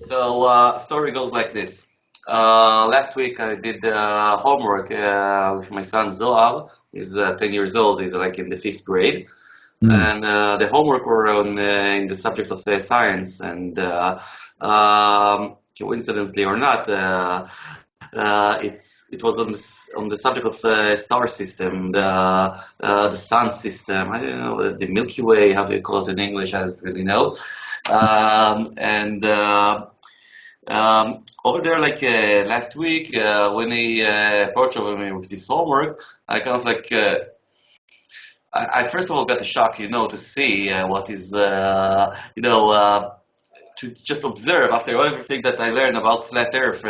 So, story goes like this. Last week I did homework with my son Zohar. He's 10 years old. He's like in the fifth grade, Mm. and the homework were on in the subject of science. And coincidentally or not, it was on the subject of the star system, the sun system. I don't know the Milky Way. How do you call it in English? I don't really know. And Over there, like last week, when he approached over me with this homework, I kind of like I first of all got a shock, to see what is to just observe after everything that I learned about flat Earth,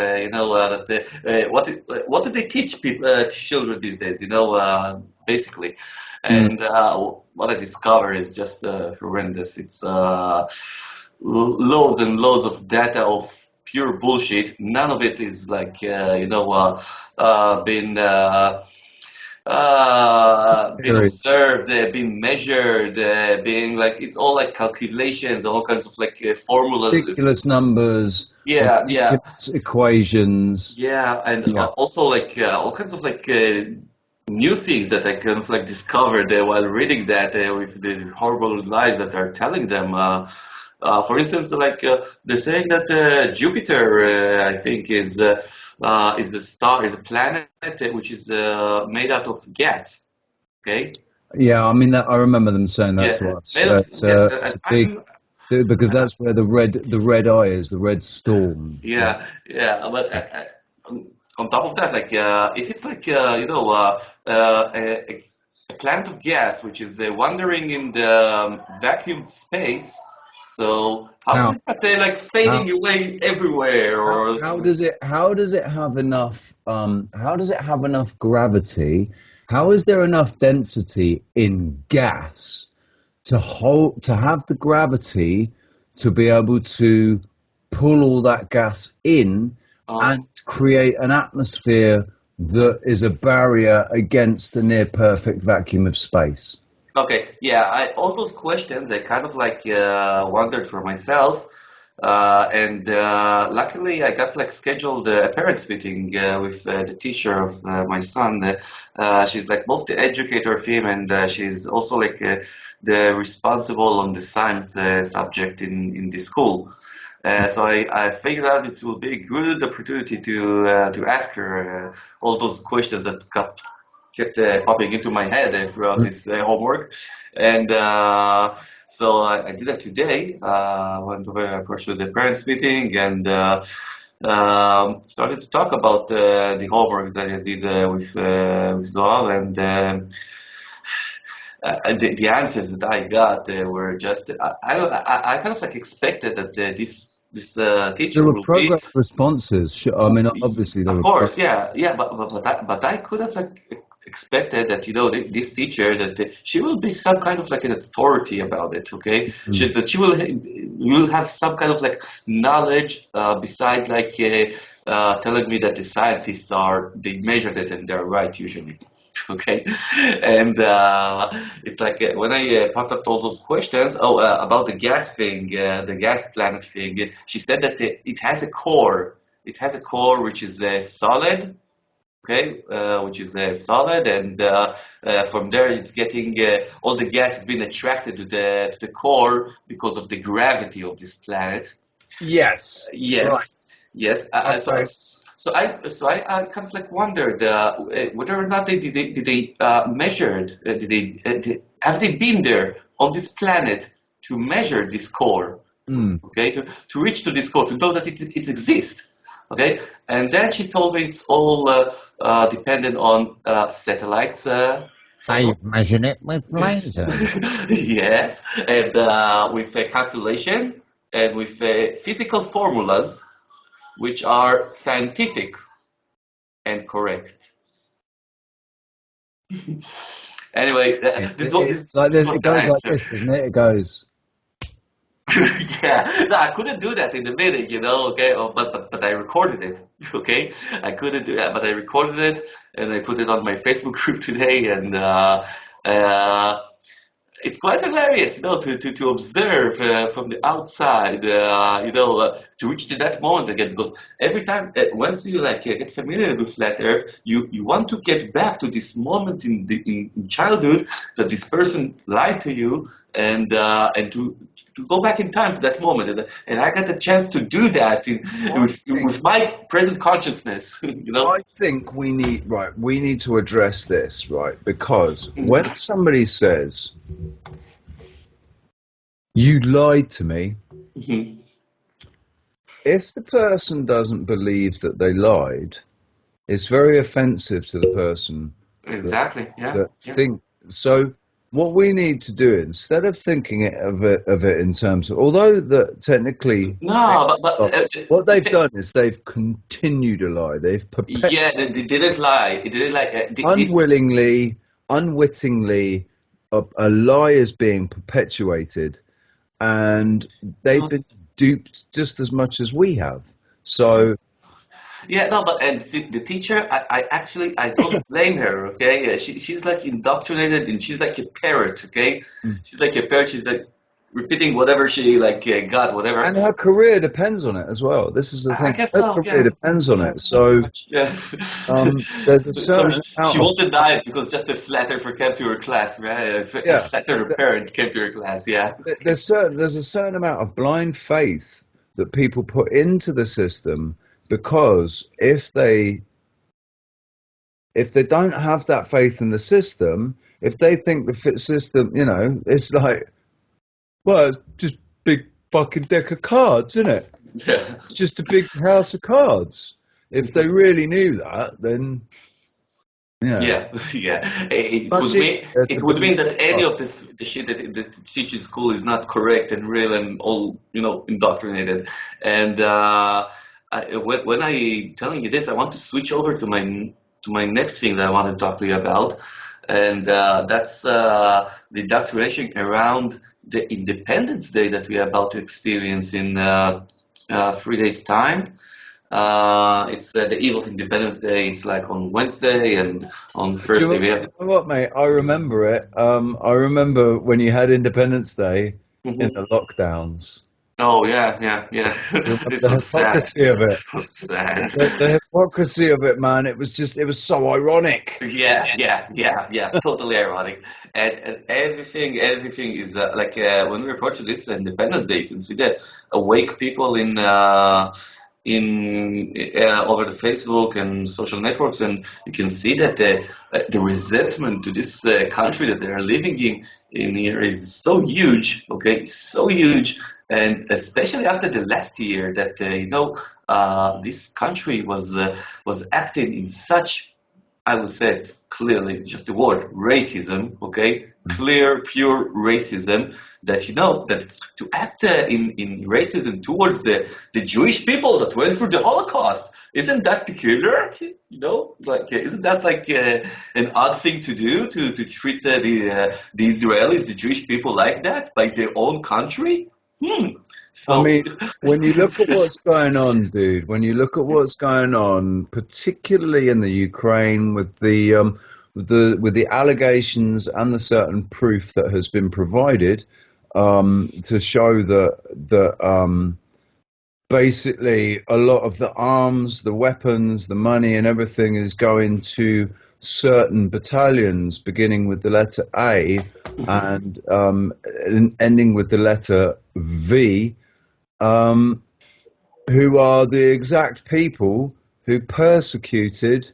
what do they teach people, children these days, basically, Mm. and what I discover is just horrendous. It's loads and loads of data of pure bullshit. None of it is like been been Theories, observed, been measured, being like it's all like calculations, all kinds of like formulas. ridiculous numbers, Yeah, yeah, ridiculous equations. yeah, and Yeah, also like all kinds of like new things that I kind of like discovered while reading that with the horrible lies that are telling them. For instance, like they're saying that Jupiter, I think, is a star, is a planet which is made out of gas. Okay. yeah. I mean, that I remember them saying that Yeah, to us. made of gas. It's a big because that's where the red eye is, the red storm. Is Yeah, yeah. But on top of that, like if it's like a planet of gas which is wandering in the vacuum space, so how is how it that they're like how fading away everywhere? Or how does it have enough how does it have enough gravity? How is there enough density in gas to have the gravity to be able to pull all that gas in uh, and create an atmosphere that is a barrier against the near perfect vacuum of space? okay, yeah, all those questions I kind of like wondered for myself, and luckily I got like scheduled a parents meeting with the teacher of my son. She's like both the educator of him, and she's also like the responsible on the science subject in the school. So I figured out it will be a good opportunity to ask her all those questions that kept popping into my head throughout this homework. And so I did that today. Went over, of course, to the parents' meeting and started to talk about the homework that I did with Zohar. And the answers that I got were just, I kind of like expected that this There teacher were will be. programmed responses. I mean, obviously there Of were. course, yeah, yeah, but I could have like expected that this teacher that she will be some kind of like an authority about it, okay? That she will have some kind of like knowledge beside like telling me that the scientists are they measured it and they're right usually, okay? And it's like when I popped up all those questions, about the gas thing, the gas planet thing, she said that it has a core. It has a core which is solid, okay, which is solid, and from there it's getting all the gas has been attracted to the core because of the gravity of this planet. Yes. Right. Yes, yes. Okay. I kind of like wondered whether or not did they measured have they been there on this planet to measure this core, Mm. okay, to reach to this core, to know that it exists. Okay, and then she told me it's all dependent on satellites I've photos. measured it with lasers. Yes, and with a calculation and with physical formulas which are scientific and correct. Anyway, It's like this this, was it the goes like answer. this, doesn't it? It goes. Yeah, no, I couldn't do that in the meeting, okay, but I recorded it, okay? I couldn't do that, but I recorded it and I put it on my Facebook group today, and uh, it's quite hilarious, to observe from the outside, to reach to that moment again. Because every time, once you get familiar with flat Earth, you want to get back to this moment in childhood that this person lied to you, and to go back in time to that moment. And I got the chance to do that with my present consciousness. I think we need to address this, right? Because when somebody says, you lied to me, Mhm. if the person doesn't believe that they lied, it's very offensive to the person that, Exactly. Yeah. that Yeah. think so. What we need to do, instead of thinking of it in terms of, although that technically, No, what they've done is they've continued to lie. They've yeah, they didn't lie. It didn't like this. unwillingly, unwittingly, a lie is being perpetuated, and they've been duped just as much as we have. So, Yeah, no, but and the teacher, I actually I don't blame her. Okay, yeah, she's like indoctrinated, and she's like a parrot. Okay, she's like a parrot. She's like repeating whatever she got, whatever. and her career depends on it as well. This is the I thing. guess Her so. career Yeah, depends on yeah, it. pretty So, much. Yeah. there's a So certain she amount of, won't deny it because just a flat earther came to her class, right? A yeah. flat earther parents came to her class. Yeah. There's a certain amount of blind faith that people put into the system, because if they don't have that faith in the system, if they think the system, it's like, well, it's just big fucking deck of cards, isn't it? Yeah. It's just a big house of cards. If they really knew that, then yeah, Yeah, yeah. It much would mean easier it to would believe. mean that any of the shit that teach in school is not correct and real and all indoctrinated. And when I telling you this, I want to switch over to my next thing that I want to talk to you about, and that's the indoctrination around the Independence Day that we are about to experience in 3 days' time. It's the eve of Independence Day. It's like on Wednesday, and on Thursday we Do have. you know what, mate? I remember it. I remember when you had Independence Day in Mhm. the lockdowns. Oh yeah, yeah, yeah. You remember This the was sad. hypocrisy of it. It was sad. The hypocrisy of it, man. It was so ironic. Yeah, yeah, yeah, yeah. Totally ironic. And everything is when we approach this Independence Day, you can see that awake people in over the Facebook and social networks, and you can see that the resentment to this country that they are living in here is so huge. Okay, so huge, and especially after the last year that this country was acting in such, I would say it clearly, just the word racism, okay? Clear, pure racism that that to act in racism towards the Jewish people that went through the Holocaust, isn't that peculiar? Isn't that like an odd thing to do to treat the Israelis, the Jewish people like that by their own country? Hmm. I So, mean, when you look at what's going on, dude, when you look at what's going on, particularly in the Ukraine with the allegations and the certain proof that has been provided, to show that basically a lot of the arms, the weapons, the money, and everything is going to certain battalions, beginning with the letter A and ending with the letter V, um, who are the exact people who persecuted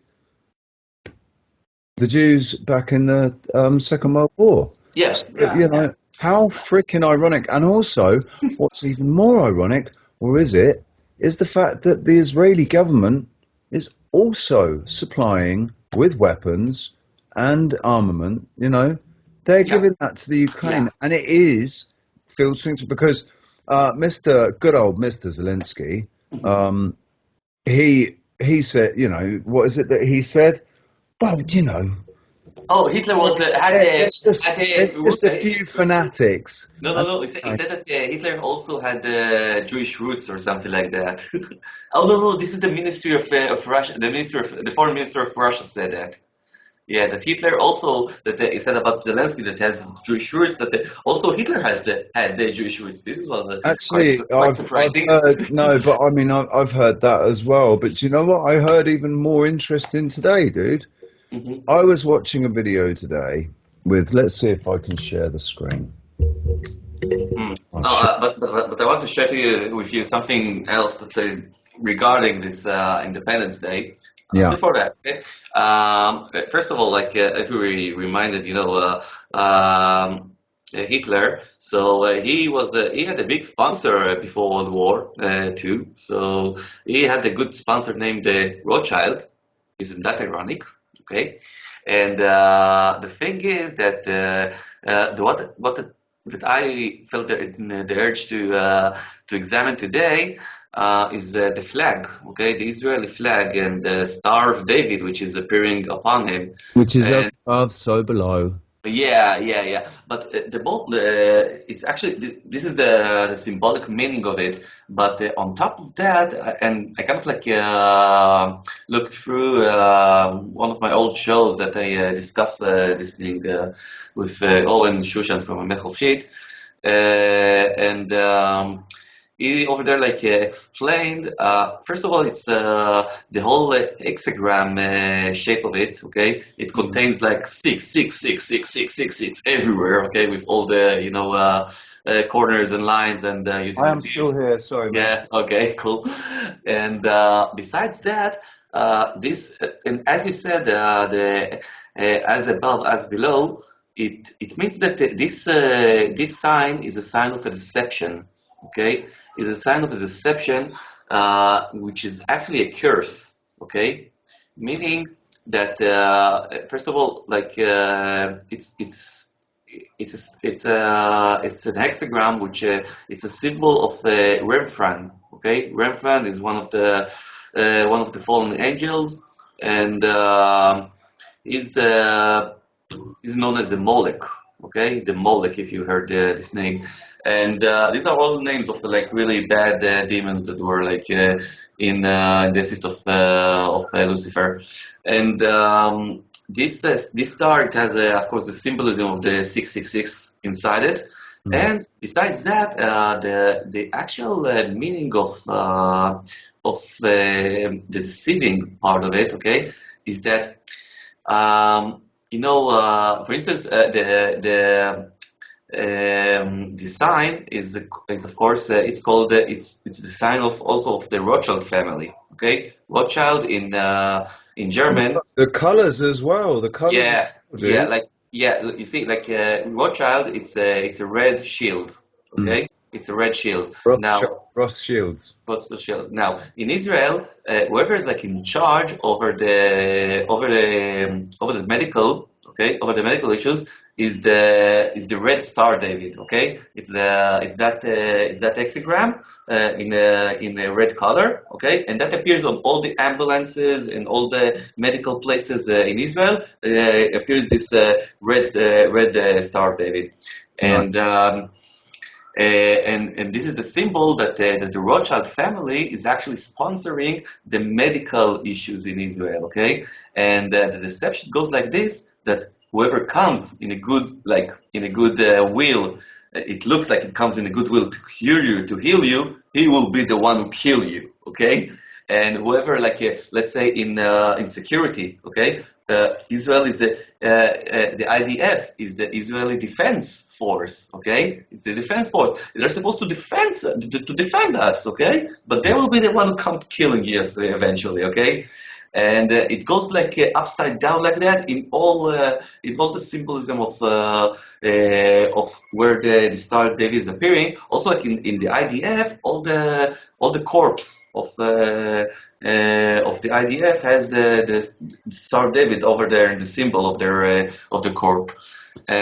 the Jews back in the Second World War. yeah, So, yeah, how freaking ironic. And also, what's even more ironic, or is the fact that the Israeli government is also supplying with weapons and armament. They're yeah, giving that to the yeah. Ukraine, and it is filtering through because good old Mr. Zelensky, um, he said, what is it that he said? Well, Oh, Hitler was they're just a few fanatics. no, no, And no. He said that Hitler also had Jewish roots or something like that. Oh no, no. This is the Ministry of Russia. The Foreign Minister of Russia said that. Yeah, that Hitler also that he said about Zelensky that has Jewish roots. That also Hitler has had the Jewish roots. This was Actually, quite I've surprising. heard no, but I mean I've heard that as well. But do you know what I heard even more interesting today, dude? Mhm. I was watching a video today with. Let's see if I can share the screen. Mm. Oh, No, shit. but I want to share with you something else that regarding this Independence Day. Yeah, Before that, okay? First of all, like if we reminded, Hitler. So he had a big sponsor before World War II. So he had a good sponsor named Rothschild. Isn't that ironic? Okay. And the thing is that that I felt the urge to examine today is the flag, okay, the Israeli flag and the Star of David, which is appearing upon him. which is up And above, so below. yeah. But it's actually this is the symbolic meaning of it. But on top of that, and I kind of like looked through one of my old shows that I discussed this thing with Owen Shushan from Mechel Sheet, and he over there like explained. First of all, it's the whole hexagram shape of it. Okay, it contains like six everywhere. Okay, with all the corners and lines, and you I am disappear. still here. Sorry, mate. Yeah. Okay. Cool. And besides that, and as you said, the as above, as below. It means that this sign is a sign of a deception. Okay, is a sign of a deception, which is actually a curse. Okay, meaning that first of all, like it's an hexagram, which it's a symbol of Remphan. Okay, Remphan is one of the fallen angels, and is is known as the Molech. Okay, the Molech, if you heard this name, and these are all names of like really bad demons that were like in the assist of Lucifer, and this star it has of course the symbolism of the 666 inside it, Mm. and besides that, the actual meaning of the deceiving part of it, okay, is that for instance, the sign is of course it's called it's the sign of also of the Rothschild family. Okay, Rothschild in German. The colours as well. The colours, Yeah, yeah, dude. like yeah. You see, like Rothschild, it's a red shield. Mm. Okay, it's a red shield. Rothschild, Now Rothschilds. Rothschild. Now, in Israel, whoever is like in charge over the medical, okay, over the medical issues is the Red Star, David. Okay, it's that hexagram in a red color. Okay, and that appears on all the ambulances and all the medical places in Israel. Appears this red Star, David, Right. and. And this is the symbol that the Rothschild family is actually sponsoring the medical issues in Israel, okay? And the deception goes like this: that whoever comes in a good will, it looks like it comes in a good will to cure you, to heal you, he will be the one who kill you, okay? And whoever, like, let's say in security, okay, Israel is the IDF is the Israeli Defense Force, okay? It's the defense force. They're supposed to defend us, okay? But they will be the one who come killing us eventually, okay? And it goes like upside down like that in all the symbolism of where the Star of David is appearing. Also, like in the IDF, all the corpse of the IDF has the Star of David over there in the symbol of the corp.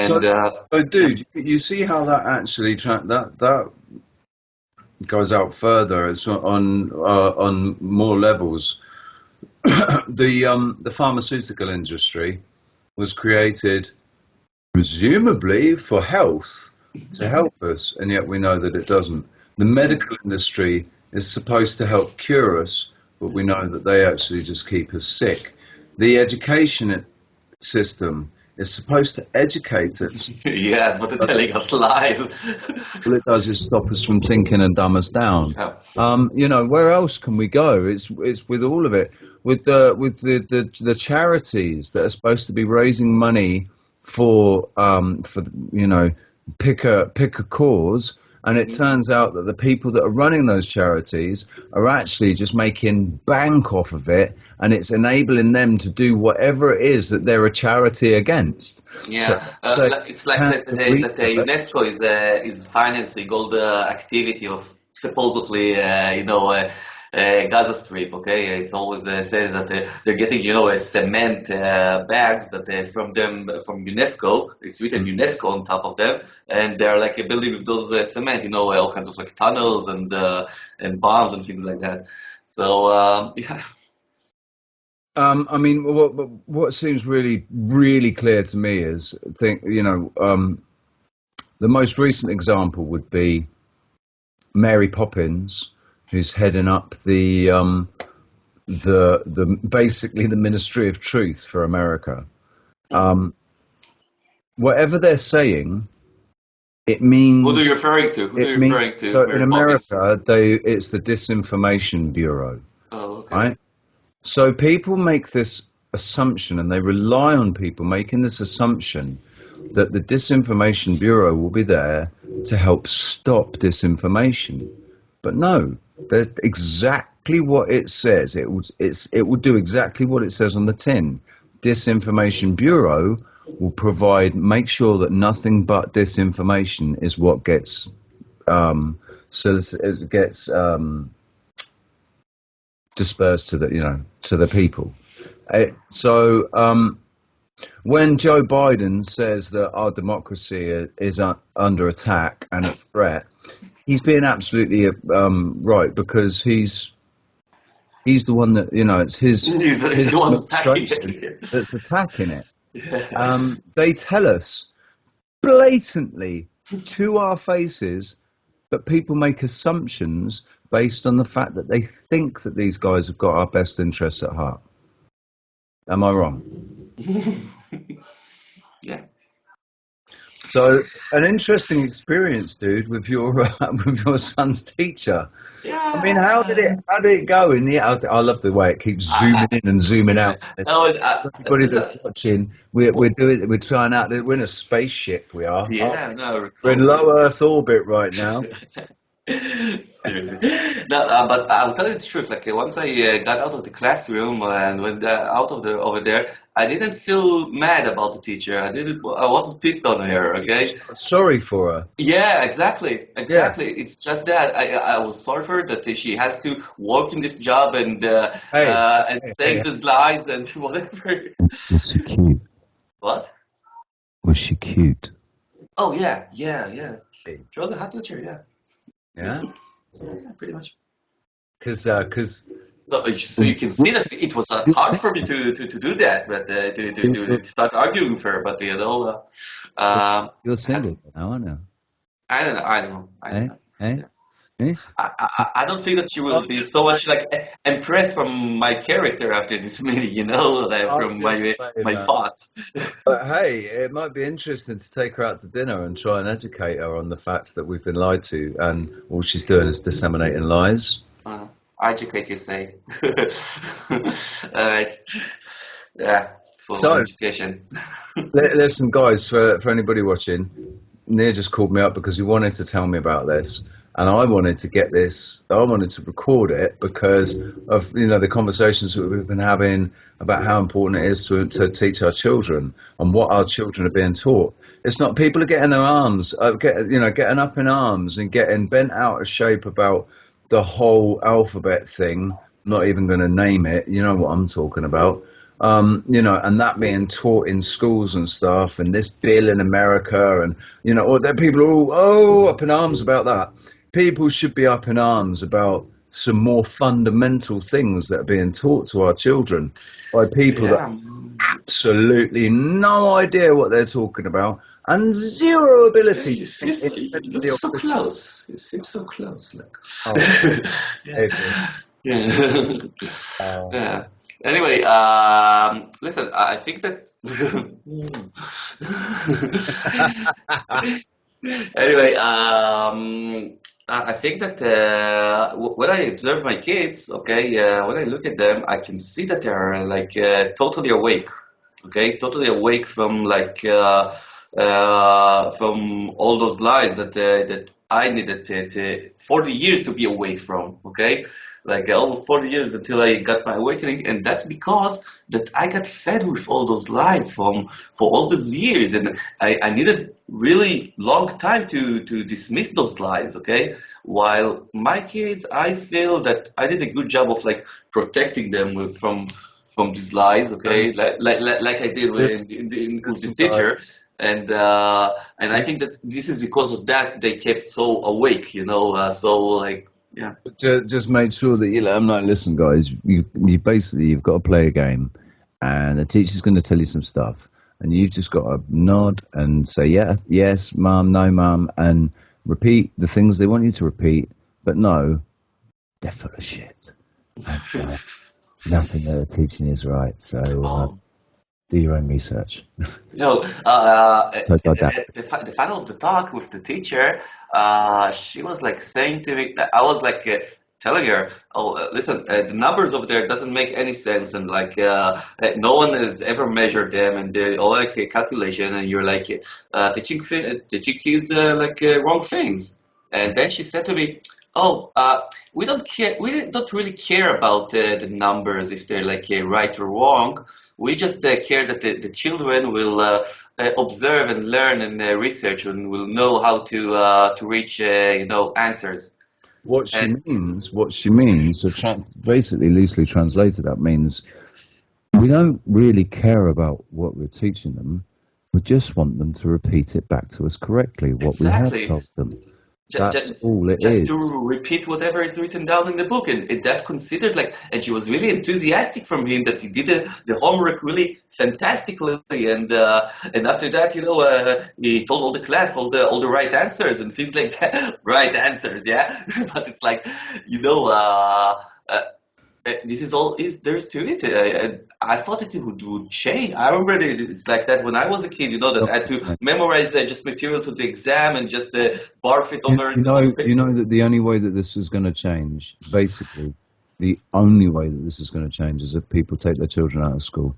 So, And so, dude, you see how that actually that goes out further. It's on more levels. The pharmaceutical industry was created presumably for health to help us, and yet we know that it doesn't. The medical industry is supposed to help cure us, but we know that they actually just keep us sick. The education system is supposed to educate us. Yes, but they're telling us lies. All it does is stop us from thinking and dumb us down. Yeah. Where else can we go? It's with all of it, with the charities that are supposed to be raising money for pick a cause, and it turns out that the people that are running those charities are actually just making bank off of it, and it's enabling them to do whatever it is that they're a charity against. Yeah, it's like that UNESCO is financing all the activity of supposedly Gaza Strip. Okay, it always says that they're getting cement bags that from UNESCO. It's written UNESCO on top of them, and they're like building with those cement. All kinds of like tunnels and bombs and things like that. So yeah. What seems really, really clear to me is, the most recent example would be Mary Poppins, who's heading up the basically the Ministry of Truth for America. Whatever they're saying, it means. Who are you referring to? Who are you referring to? So Mary in Poppins? America, it's the Disinformation Bureau. Oh, okay. Right? So people make this assumption, and they rely on people making this assumption that the Disinformation Bureau will be there to help stop disinformation. But no, that's exactly what it says. It will do exactly what it says on the tin. Disinformation Bureau will make sure that nothing but disinformation is what gets dispersed to the people. When Joe Biden says that our democracy is under attack and a threat, he's being absolutely right, because he's the one that it's his He's the one attacking administration it. that's attacking it. Yeah. They tell us blatantly to our faces that people make assumptions based on the fact that they think that these guys have got our best interests at heart. Am I wrong? Yeah. So, an interesting experience, dude, with your son's teacher. Yeah. I mean, how did it go in the? I love the way it keeps zooming in and zooming out. Everybody that's watching, we're trying out. We're in a spaceship. We are. Yeah, no, We're in low Earth orbit right now. Seriously. No, but I'll tell you the truth. Like once I got out of the classroom and went out of over there, I didn't feel mad about the teacher. I wasn't pissed on her. Okay. Sorry for her. Yeah, exactly. It's just that I was sorry for her that she has to work in this job and say these lies and whatever. Was she cute? What? Was she cute? Oh yeah. She was a hot teacher. Yeah. Yeah, pretty much. Because So you can see that it was hard for me to do that, but to start arguing with her. But you're single now, aren't you? I don't know. Hey? I don't think that she will be so much like impressed from my character after this meeting, like, from my thoughts. But hey, it might be interesting to take her out to dinner and try and educate her on the fact that we've been lied to, and all she's doing is disseminating lies. Educate, you say? Alright. Yeah, full education. Listen, guys, for anybody watching, Nir just called me up because he wanted to tell me about this. And I wanted to get this, I wanted to record it because of, the conversations that we've been having about how important it is to teach our children and what our children are being taught. It's not, people are getting their arms, getting up in arms and getting bent out of shape about the whole alphabet thing. I'm not even going to name it. You know what I'm talking about. And that being taught in schools and stuff, and this bill in America, and people are all up in arms about that. People should be up in arms about some more fundamental things that are being taught to our children by people that have absolutely no idea what they're talking about and zero ability. You look so close. You seem so close. Like. Yeah. Yeah. Anyway, listen, I think that. Anyway, I think that when I observe my kids, okay, when I look at them, I can see that they are like totally awake, okay, totally awake from from all those lies that I needed 40 years to be away from, okay, like almost 40 years until I got my awakening, and that's because that I got fed with all those lies from for all these years, and I needed really long time to dismiss those lies, okay? While my kids, I feel that I did a good job of like protecting them from these lies, okay? Like I did Listen, with listen, this guys. teacher, and I think that this is because of that they kept so awake, so like yeah. Just make sure that you let them know. Listen, guys, you basically you've got to play a game, and the teacher's going to tell you some stuff, and you've just got to nod and say yes, yes, mum, no, mum, and repeat the things they want you to repeat. But no, they're full of shit. And, nothing that they're teaching is right. So Oh. do your own research. No, Like that. the final of the talk with the teacher, she was like saying to me, I was like telling her, oh, listen, the numbers over there doesn't make any sense, and like no one has ever measured them, and they're all like a calculation, and you're like teaching kids like wrong things. And then she said to me, oh, we don't care, we don't really care about the numbers if they're like right or wrong. We just care that the children will observe and learn and research and will know how to reach answers. And What she means, so basically loosely translated, that means we don't really care about what we're teaching them. We just want them to repeat it back to us correctly, what we have exactly, told them. just, That's all it just to is. repeat whatever is written down in the book, and that considered like, and she was really enthusiastic from him that he did the homework really fantastically, and after that, he told all the class all the right answers and things like that, right answers, yeah. But it's like, you know, uh, this is all is there's to it. I thought it would change. I remember it's like that when I was a kid, that I had to memorize just material to the exam and just barf it You, over you over know, paper. you know that the only way that this is going to change, basically, the only way that this is going to change is if people take their children out of school.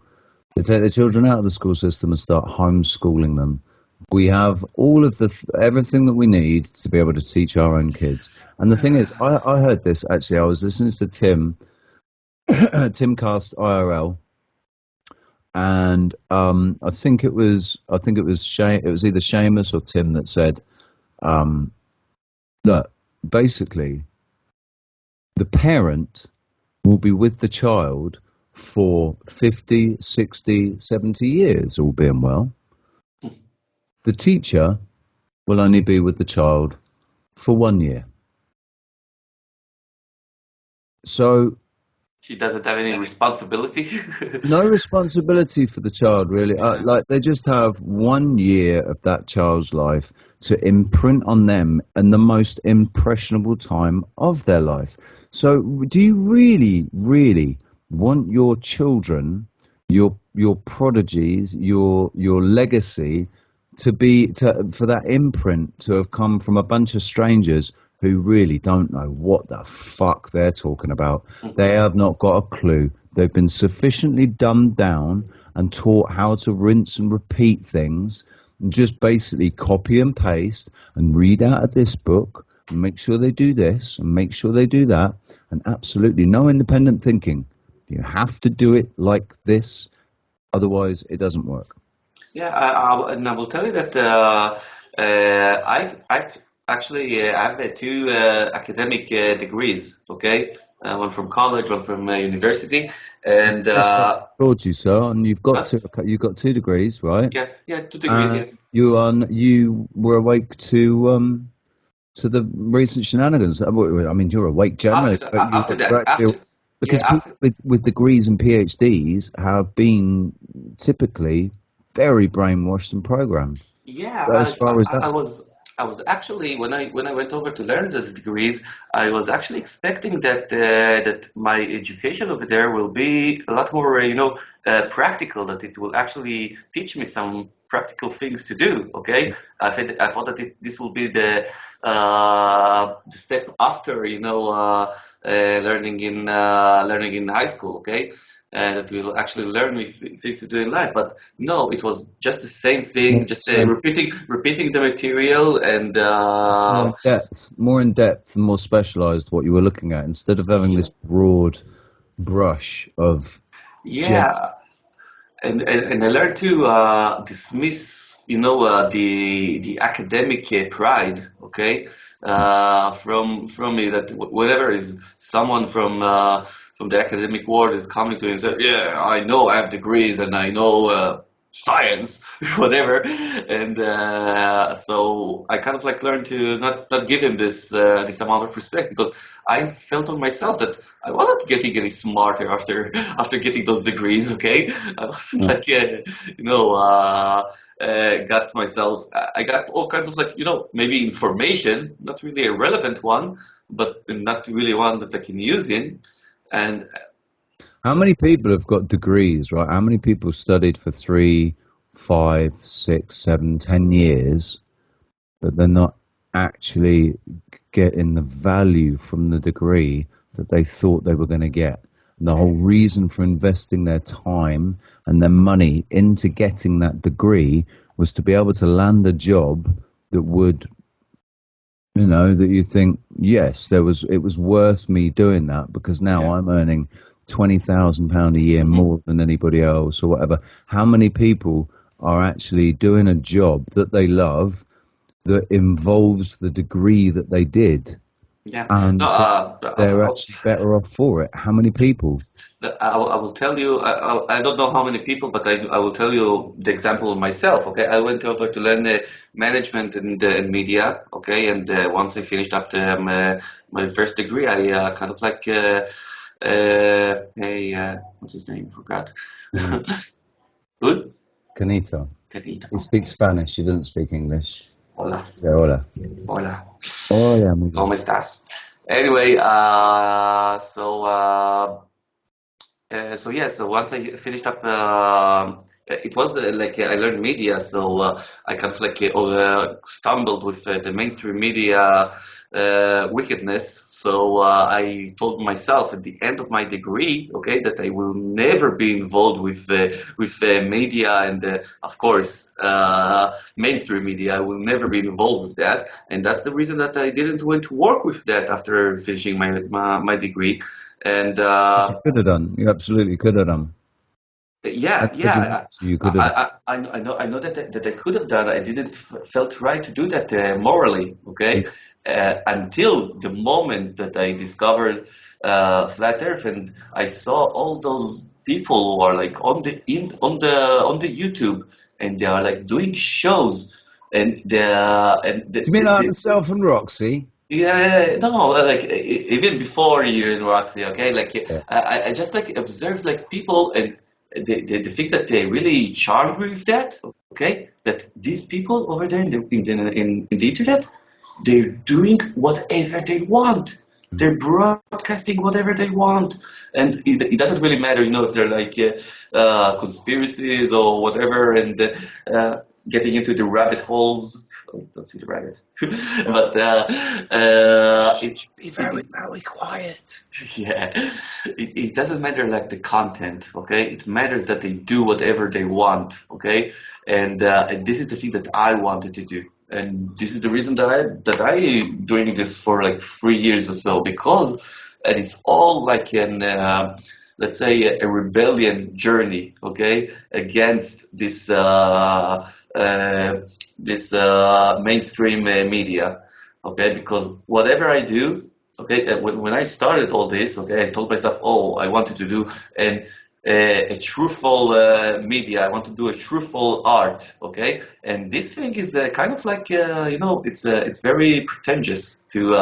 They take their children out of the school system and start homeschooling them. We have all of everything that we need to be able to teach our own kids. And the thing is, I heard this actually. I was listening to Timcast IRL, and it was either Seamus or Tim that said, look, basically, the parent will be with the child for 50, 60, 70 years, all being well. The teacher will only be with the child for 1 year. So She doesn't have any responsibility. no responsibility for the child, really. Yeah. Like they just have 1 year of that child's life to imprint on them and the most impressionable time of their life. So, do you really, really want your children, your prodigies, your legacy, for that imprint to have come from a bunch of strangers who really don't know what the fuck they're talking about? They have not got a clue. They've been sufficiently dumbed down and taught how to rinse and repeat things, and just basically copy and paste and read out of this book and make sure they do this and make sure they do that, and absolutely no independent thinking. You have to do it like this, otherwise it doesn't work. Yeah, and I will tell you that I've actually I have two academic degrees. Okay, one from college, one from university, and Yes, I applaud you, sir. And huh? you've got 2 degrees, right? Yeah, yeah, 2 degrees. And Yes. you were awake to the recent shenanigans. I mean, you're awake generally, but After you're that, actually yeah, because people after. with degrees and PhDs have been typically very brainwashed and programmed. Yeah, But as far as I that's was. I was actually when I went over to learn those degrees, I was actually expecting that my education over there will be a lot more, practical. That it will actually teach me some practical things to do. Okay, I thought that this will be the step after, learning in high school. Okay. That we will actually learn things to do in life. But no, it was just the same thing, More, just so repeating the material, and just more in depth and more specialized what you were looking at instead of having yeah, this broad brush of gen. yeah, and I learned to dismiss, the academic pride, okay, from me, that whenever is someone from the academic world is coming to me and say, yeah, I know I have degrees and I know science, whatever, and so I kind of like learned to not give him this amount of respect, because I felt on myself that I wasn't getting any smarter after getting those degrees. Okay, I wasn't like got myself. I got all kinds of like maybe information, not really a relevant one, but not really one that I can use in. And How many people have got degrees, right? How many people studied for 3, 5, 6, 7, 10 years, but they're not actually getting the value from the degree that they thought they were going to get? And the whole reason for investing their time and their money into getting that degree was to be able to land a job that would, that you think, yes, it was worth me doing that because now yeah. I'm earning £20,000 a year Mhm. more than anybody else or whatever. How many people are actually doing a job that they love that involves the degree that they did, Yeah. No, and they're actually better off for it? How many people? I will tell you, I don't know how many people, but I will tell you the example of myself. Okay, I went over to learn management and media. Okay, and once I finished up my first degree, I kind of like, hey, what's his name? Forgot. Good? Canito. Carita. He speaks Spanish. He doesn't speak English. Hola. So, hola. Hola. Hola, amigo. ¿Cómo estás? Anyway, so yeah, so once I finished up, it was like I learned media, so I kind of like stumbled with the mainstream media wickedness. So I told myself at the end of my degree, okay, that I will never be involved with media and of course mainstream media. I will never be involved with that, and that's the reason that I didn't want to work with that after finishing my degree. And Yes, you could have done. You absolutely could have done. yeah, That's what you yeah, want to. You could have done. I know that I could have done. I didn't felt right to do that morally, okay? Until the moment that I discovered flat Earth, and I saw all those people who are like on the YouTube, and they are like doing shows, and Do you mean like myself and Roxy? yeah, no, like even before you in Roxy, okay, like Yeah. I just like observed like people, and they think that they really charmed me with that, okay, that these people over there in the internet, they're doing whatever they want. Mm. They're broadcasting whatever they want, and it doesn't really matter, if they're like conspiracies or whatever, and getting into the rabbit holes. Oh, don't see the rabbit, but Be very, very quiet. yeah, it doesn't matter like the content, okay? It matters that they do whatever they want, okay? And this is the thing that I wanted to do, and this is the reason that I doing this for like 3 years or so, because and it's all like an let's say a rebellion journey, okay, against this mainstream media, okay, because whatever I do. Okay, when I started all this, okay, I told myself, oh, I wanted to do an a truthful media. I want to do a truthful art. Okay, and this thing is kind of like it's very pretentious to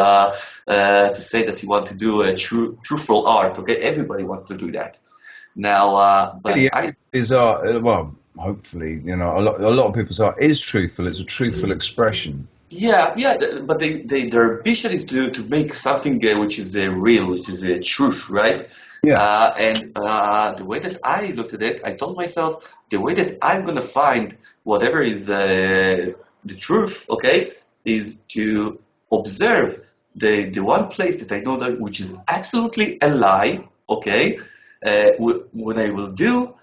say that you want to do a truthful art. Okay, everybody wants to do that now, but Really, everybody's art. Well, hopefully, a lot of people's art is truthful. It's a truthful expression. but their ambition is to make something which is real, which is truth, right? Yeah. And the way that I looked at it, I told myself the way that I'm gonna find whatever is the truth, okay, is to observe the one place that I know that which is absolutely a lie, okay, when I will do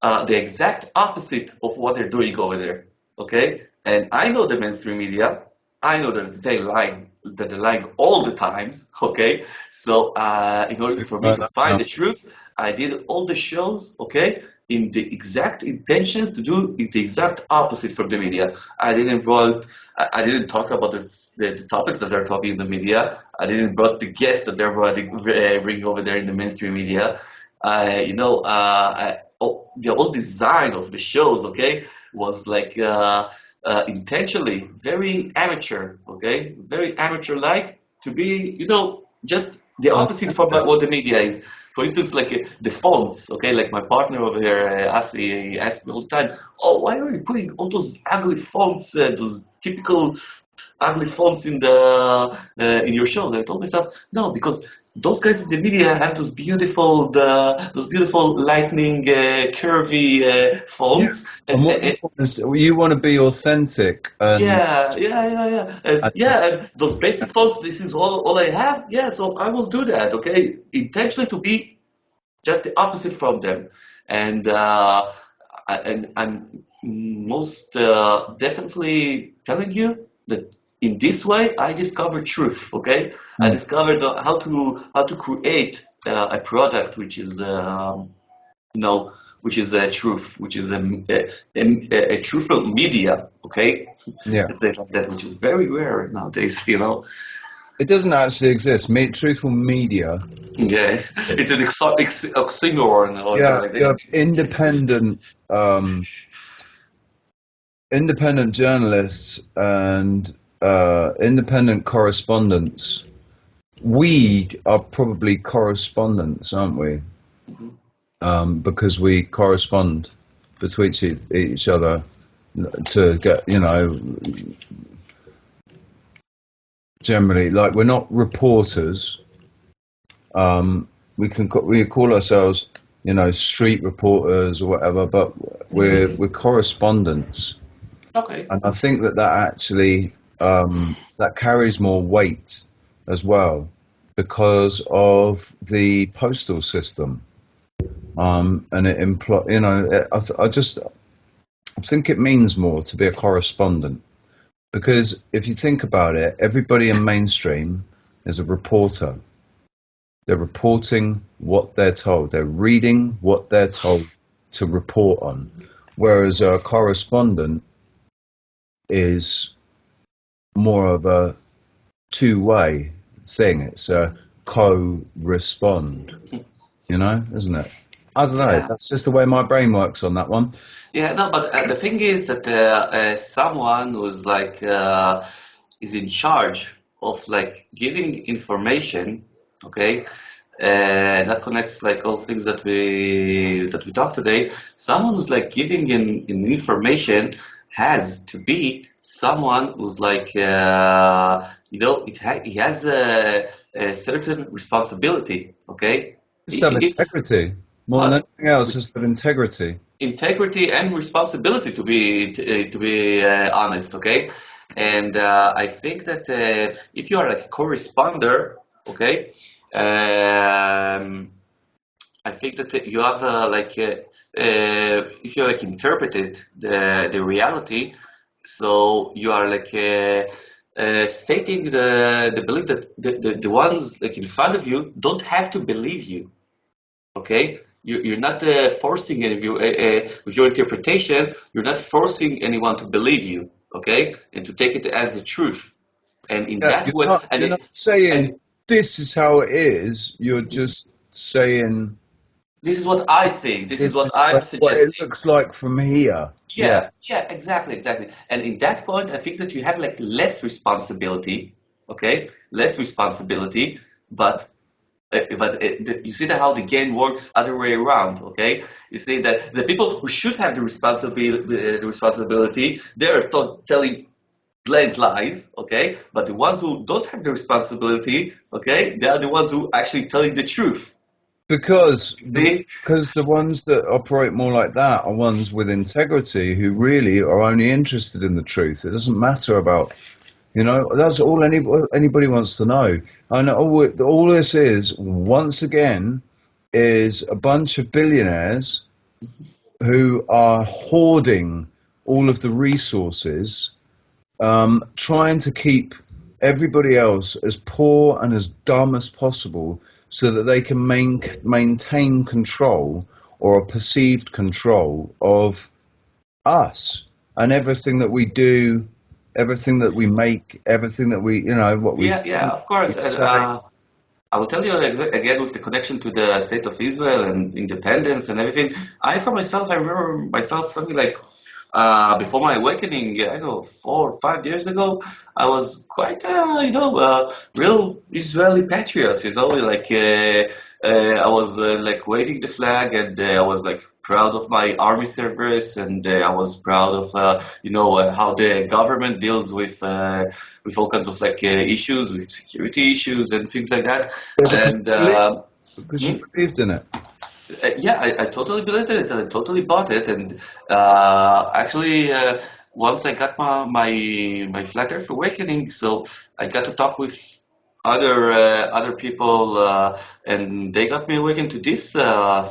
the exact opposite of what they're doing over there. Okay, and I know the mainstream media. I know that they're lying all the times. Okay, so in order for me to find the truth, I did all the shows. Okay, in the exact intentions to do the exact opposite from the media. I didn't talk about the topics that they're talking in the media. I didn't brought the guests that they're bringing over there in the mainstream media. The whole design of the shows, okay, was like intentionally very amateur, okay, very amateur-like to be, just the opposite from what the media is. For instance, like the fonts, okay, like my partner over here, he asks me all the time, oh, why are you putting all those ugly fonts, those typical ugly fonts in your shows? I told myself, no, because those guys in the media have those beautiful lightning curvy Yeah. fonts. And what you want to be authentic and And those basic fonts. This is all I have. Yeah, so I will do that. Okay, intentionally to be just the opposite from them, and I'm most definitely telling you that in this way I discovered truth. Okay, I discovered how to create a product which is which is a truth, which is a truthful media. Okay, yeah. let's say it like that, which is very rare nowadays. It doesn't actually exist. Truthful media. Yeah, it's an oxymoron or Yeah, something like you have that. independent journalists and independent correspondents. We are probably correspondents, aren't we? Because we correspond between each other to get, generally, like we're not reporters. We call ourselves, street reporters or whatever, but we're correspondents. Okay. And I think that actually that carries more weight as well because of the postal system. And it I think it means more to be a correspondent because if you think about it, everybody in mainstream is a reporter. They're reporting what they're told. They're reading what they're told to report on. Whereas a correspondent is more of a two-way thing. It's a co-respond, isn't it? I don't know. Yeah. That's just the way my brain works on that one. Yeah, no, but the thing is that someone who's like is in charge of like giving information, okay, that connects like all things that we talked today. Someone who's like giving in information has to be someone who's like he has a certain responsibility, okay. Just have integrity. More than What? anything else, just have integrity. Integrity and responsibility to be honest, okay. And I think that if you are like a corresponder, okay, I think that you have if you like interpreted the reality, so you are like stating the belief that the ones like in front of you don't have to believe you. Okay, you're not forcing any of you with your interpretation. You're not forcing anyone to believe you. Okay, and to take it as the truth. And in Yeah, that way, you're not saying this is how it is. You're just saying this is what I think. This is this what is I'm what it suggesting. looks like from here. Yeah. Yeah, exactly. And in that point, I think that you have like less responsibility. Okay, less responsibility, but you see that how the game works other way around. Okay, you see that the people who should have the responsibility, they're telling blatant lies, okay? But the ones who don't have the responsibility, okay, they are the ones who actually telling the truth. Because See? the ones that operate more like that are ones with integrity who really are only interested in the truth. It doesn't matter about, that's all anybody wants to know. And all this is, once again, is a bunch of billionaires who are hoarding all of the resources, trying to keep everybody else as poor and as dumb as possible so that they can maintain control or a perceived control of us and everything that we do, everything that we make, everything that we, what we Yeah, yeah, think, of course. we And, say. I will tell you again with the connection to the state of Israel and independence and everything. For myself, I remember myself something like before my awakening, I don't know, 4 or 5 years ago, I was quite, real Israeli patriot, I was like waving the flag and I was like proud of my army service and I was proud of, how the government deals with all kinds of like issues, with security issues and things like that. Yeah, And because you hmm? believed in it. Yeah, I totally believed it. I totally bought it, and actually, once I got my flat Earth awakening, so I got to talk with other people, and they got me awakened to this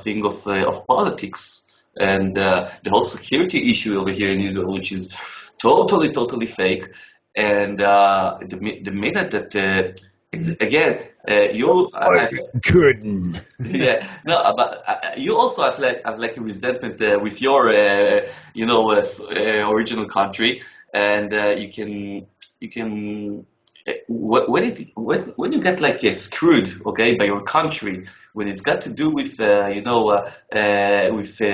thing of politics and the whole security issue over here in Israel, which is totally fake. And the minute that again, I couldn't. yeah, no, but you also have like a resentment with your original country, and you can when you get like screwed, okay, by your country, when it's got to do with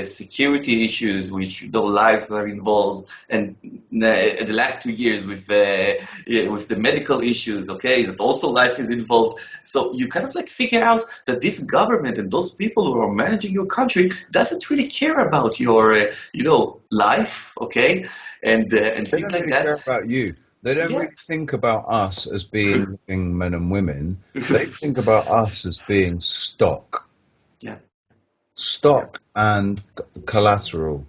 security issues, which lives are involved, and the last 2 years with the medical issues, okay, that also life is involved. So you kind of like figure out that this government and those people who are managing your country doesn't really care about your life, okay, and They things don't like really that. care about you. They don't Yeah. really think about us as being living men and women. They think about us as being stock, Yeah. Yeah. stock and collateral.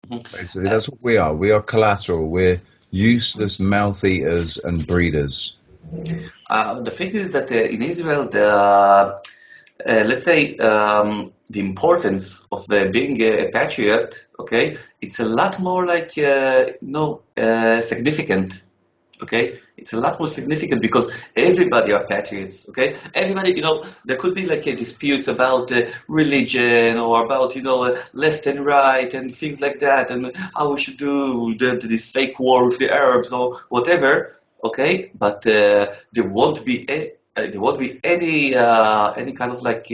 Mhm. Basically, that's what we are. We are collateral. We're useless mouth eaters and breeders. The thing is that in Israel, let's say the importance of being a patriot, okay, it's a lot more like significant. Okay, it's a lot more significant because everybody are patriots. Okay, everybody, there could be like disputes about religion or about left and right and things like that, and how we should do this fake war with the Arabs or whatever. Okay, but there won't be any kind of like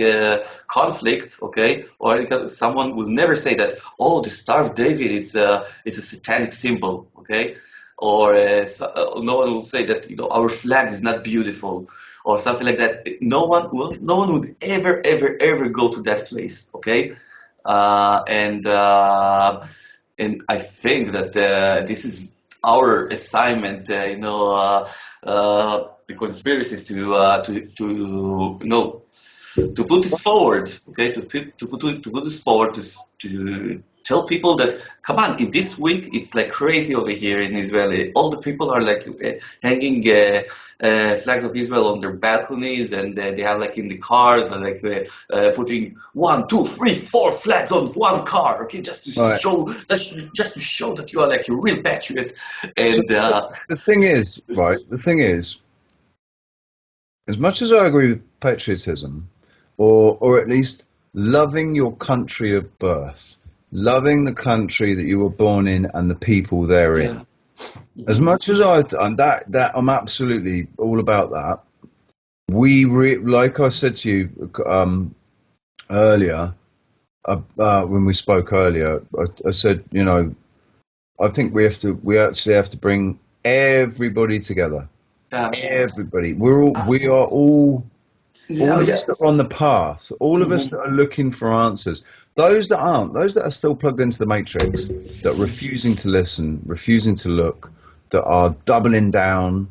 conflict, okay, or someone will never say that, oh, the Star of David, it's a satanic symbol, okay, or no one will say that our flag is not beautiful or something like that. No one would ever go to that place, okay? Uh, and uh, and I think that this is our assignment, the conspiracies to put this forward, okay, to put this forward to tell people that come on, in this week it's like crazy over here in Israel. All the people are like hanging flags of Israel on their balconies, and they have like in the cars, and like putting 1, 2, 3, 4 flags on one car, okay, Right. just to show that you are like a real patriot, So and the thing is, right? The thing is, as much as I agree with patriotism, or at least loving your country of birth, loving the country that you were born in and the people therein. yeah. As Mhm. much as I'm that I'm absolutely all about that. Like I said to you earlier, when we spoke earlier, I said, I think we actually have to bring everybody together. Yeah. Everybody, Uh, we are all yeah, of yeah. us that are on the path, all of us Mhm. that are looking for answers. Those that aren't, those that are still plugged into the matrix, that are refusing to listen, refusing to look, that are doubling down.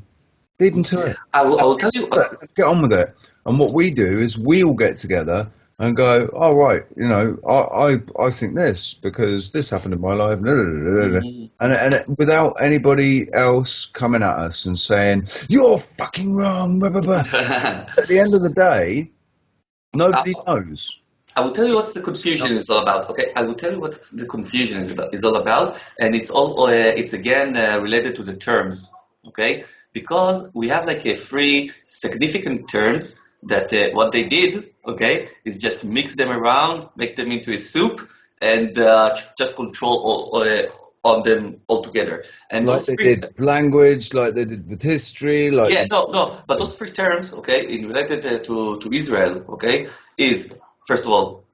Leave them to it. I will tell you. Let's get on with it. And what we do is we all get together and go, "Oh right, I think this because this happened in my life," Mhm. and without anybody else coming at us and saying you're fucking wrong. Blah, blah, blah. At the end of the day, nobody knows. I will tell you what the confusion is all about. Okay, I will tell you what the confusion is all about, and it's again related to the terms. Okay, because we have like a three significant terms that what they did, okay, is just mix them around, make them into a soup, and just control on them all together. And Like those they three, did with language, like they did with history, like yeah, no, but those three terms, okay, in related to Israel, okay, is first of all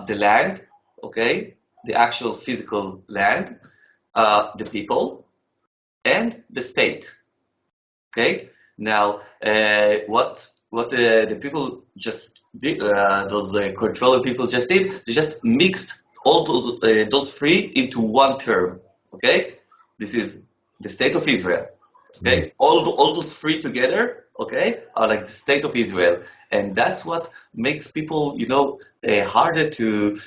the land, okay, the actual physical land, the people, and the state, okay. Now, what the people just did, those controller people just did, they just mixed all those three into one term, okay. This is the state of Israel. Okay, all those three together, okay, are like the state of Israel, and that's what makes people, harder to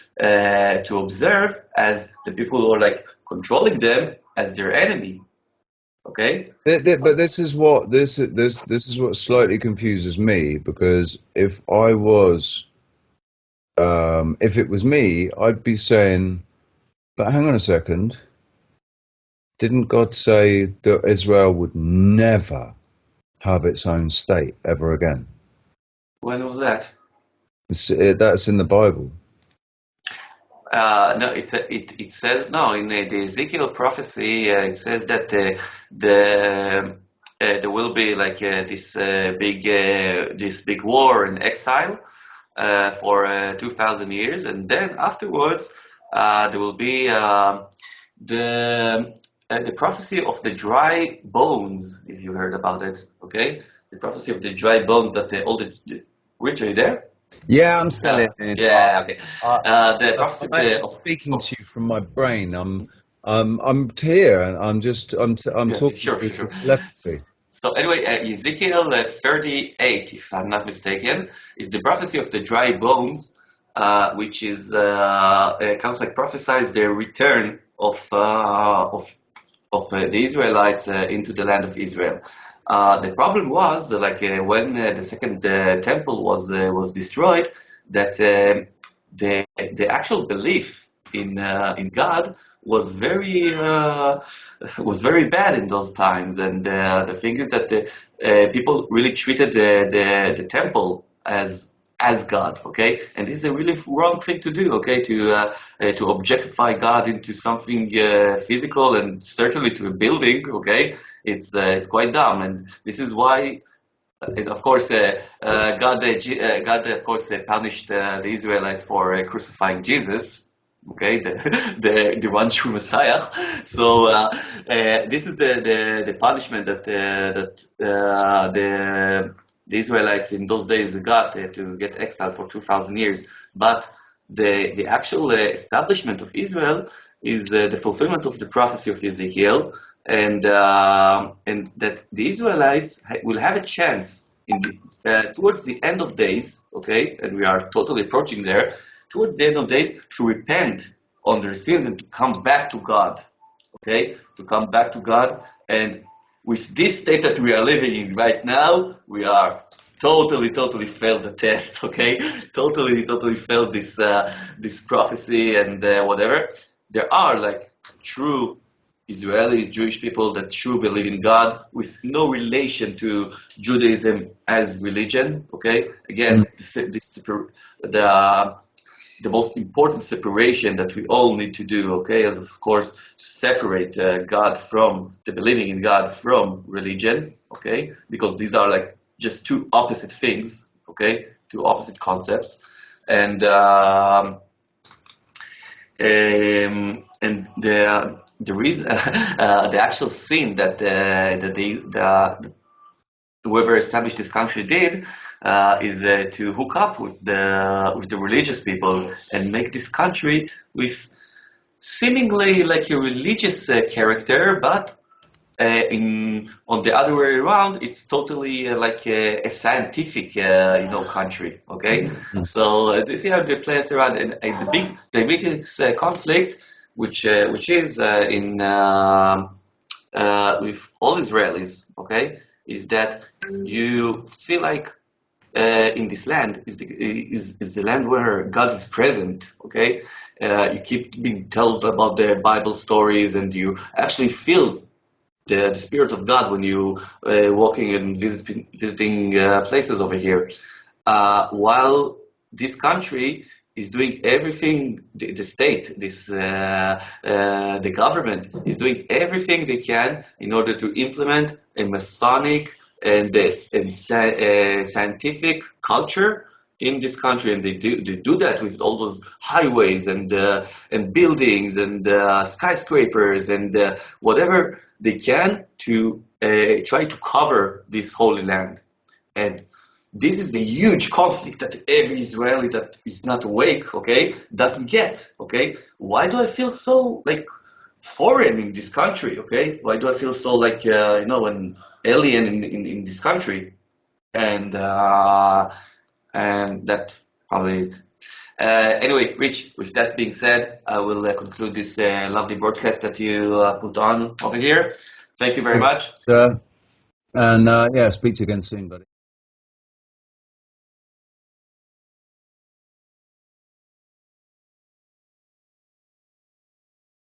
observe as the people who are like controlling them as their enemy. Okay. But this is what slightly confuses me because if it was me, I'd be saying, but hang on a second, didn't God say that Israel would never have its own state ever again? When was that? That's in the Bible. No, it says no in the Ezekiel prophecy. It says that there will be like this big war and exile for 2,000 years, and then afterwards there will be the prophecy of the dry bones. If you heard about it, okay, the prophecy of the dry bones that all the Rich, are you there? Yeah, I'm still in. Yeah, okay. I, The prophecy I'm actually speaking to you from my brain. I'm here, and I'm yeah, talking sure, to sure, sure. telepathy. So anyway, Ezekiel 38, if I'm not mistaken, is the prophecy of the dry bones, which is kind of like prophesies the return of the Israelites into the land of Israel. The problem was when the second temple was destroyed, that the actual belief in God was very bad in those times, and the thing is that people really treated the temple as God, okay, and this is a really wrong thing to do, okay, to objectify God into something physical and certainly to a building, okay, it's quite dumb, and this is why. And of course, God, of course, punished the Israelites for crucifying Jesus. Okay, the one true Messiah. So this is the punishment that the Israelites in those days got to get exiled for 2,000 years. But the actual establishment of Israel is the fulfillment of the prophecy of Ezekiel, and that the Israelites will have a chance towards the end of days, okay, and we are totally approaching there, towards the end of days to repent on their sins and to come back to God, okay, to come back to God. And with this state that we are living in right now, we are totally failed the test, okay, totally failed this prophecy and whatever. There are like true Israelis, Jewish people that true believe in God with no relation to Judaism as religion. Okay, again, the the most important separation that we all need to do. Okay, as of course to separate God from the believing in God from religion. Okay, because these are like just two opposite things. Okay, two opposite concepts, and and the reason the actual sin that whoever established this country did is to hook up with the religious people and make this country with seemingly like a religious character, but On the other way around, it's totally like a scientific, country. Okay, so this is how they play us around, and the biggest conflict, which is in with all Israelis, okay, is that you feel like in this land is the land where God is present. Okay, you keep being told about the Bible stories, and you actually feel the Spirit of God when you walking and visiting places over here. While this country is doing everything, the state, the government is doing everything they can in order to implement a Masonic and scientific culture in this country, and they do that with all those highways and buildings and skyscrapers and whatever they can to try to cover this holy land. And this is the huge conflict that every Israeli that is not awake, okay, doesn't get, okay? Why do I feel so like foreign in this country, okay? Why do I feel so like an alien in this country? And that probably it. Anyway, Rich, with that being said, I will conclude this lovely broadcast that you put on over here. Thank you very much. And yeah, speak to you again soon, buddy.